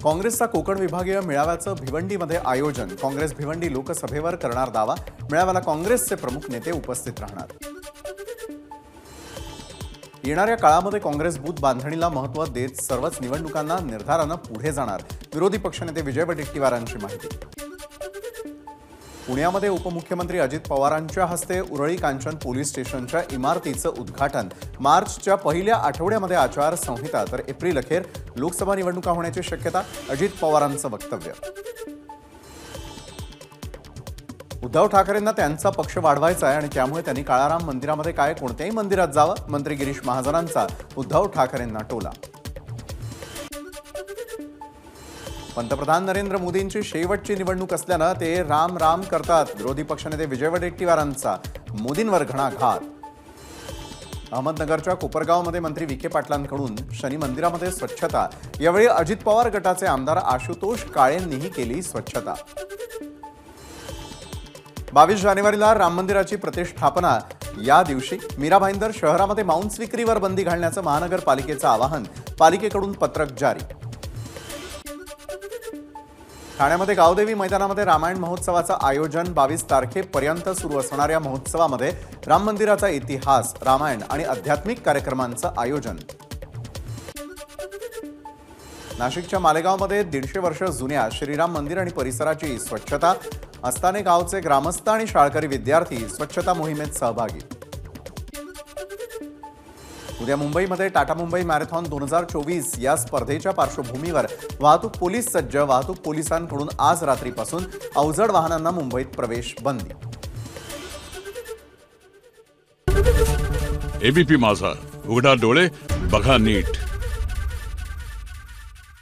काँग्रेसचा कोकण विभागीय मेळाव्याचं भिवंडीमध्ये आयोजन। काँग्रेस भिवंडी लोकसभेवर करणार दावा। मेळाव्याला काँग्रेसचे प्रमुख नेते उपस्थित राहणार। येणाऱ्या काळामध्ये काँग्रेस बूथ बांधणीला महत्त्व देत सर्वच निवडणुकांना निर्धारानं पुढे जाणार। विरोधी पक्षनेते विजय वडेट्टीवारांची माहिती। पुण्यामध्ये उपमुख्यमंत्री अजित पवारांच्या हस्ते उरळी कांचन पोलीस स्टेशनच्या इमारतीचं उद्घाटन। मार्चच्या पहिल्या आठवड्यामध्ये आचारसंहिता तर एप्रिल अखेर लोकसभा निवडणुका होण्याची शक्यता। अजित पवारांचं वक्तव्य। उद्धव ठाकरेंना त्यांचा पक्ष वाढवायचा आहे आणि त्यामुळे त्यांनी काळाराम मंदिरामध्ये काय कोणत्याही मंदिरात जावं। मंत्री गिरीश महाजनांचा उद्धव ठाकरेंना टोला। पंतप्रधान नरेंद्र मोदींची शेवटची निवडणूक असल्यानं ते राम राम करतात। विरोधी पक्षनेते विजय वडेट्टीवारांचा मोदींवर घणाघात। अहमदनगरच्या कोपरगावमध्ये मंत्री विखे पाटलांकडून शनी मंदिरामध्ये स्वच्छता। यावेळी अजित पवार गटाचे आमदार आशुतोष काळेंनीही केली स्वच्छता। 22 जानेवारीला राम मंदिराची प्रतिष्ठापना। या दिवशी मीरा भाईंदर शहरामध्ये मांस विक्रीवर बंदी घालण्याचं महानगरपालिकेचं आवाहन। पालिकेकडून पत्रक जारी। ठाण्यामध्ये गावदेवी मैदानामध्ये रामायण महोत्सवाचं आयोजन। 22 तारखेपर्यंत सुरू असणाऱ्या महोत्सवामध्ये राम मंदिराचा इतिहास, रामायण आणि आध्यात्मिक कार्यक्रमांचं आयोजन। नाशिकच्या मालेगावमध्ये 150 वर्ष जुन्या श्रीराम मंदिर आणि परिसराची स्वच्छता। अस्ताने गावचे ग्रामस्थ आणि शाळकरी विद्यार्थी स्वच्छता मोहिमेत सहभागी। उद्या मुंबईमध्ये टाटा मुंबई मॅरेथॉन 2024 या स्पर्धेच्या पार्श्वभूमीवर वाहतूक पोलीस सज्ज। वाहतूक पोलिसांकडून आज रात्रीपासून अवजड वाहनांना मुंबईत प्रवेश बंदी। एबीपी माझा, उघडा डोळे बघा नीट।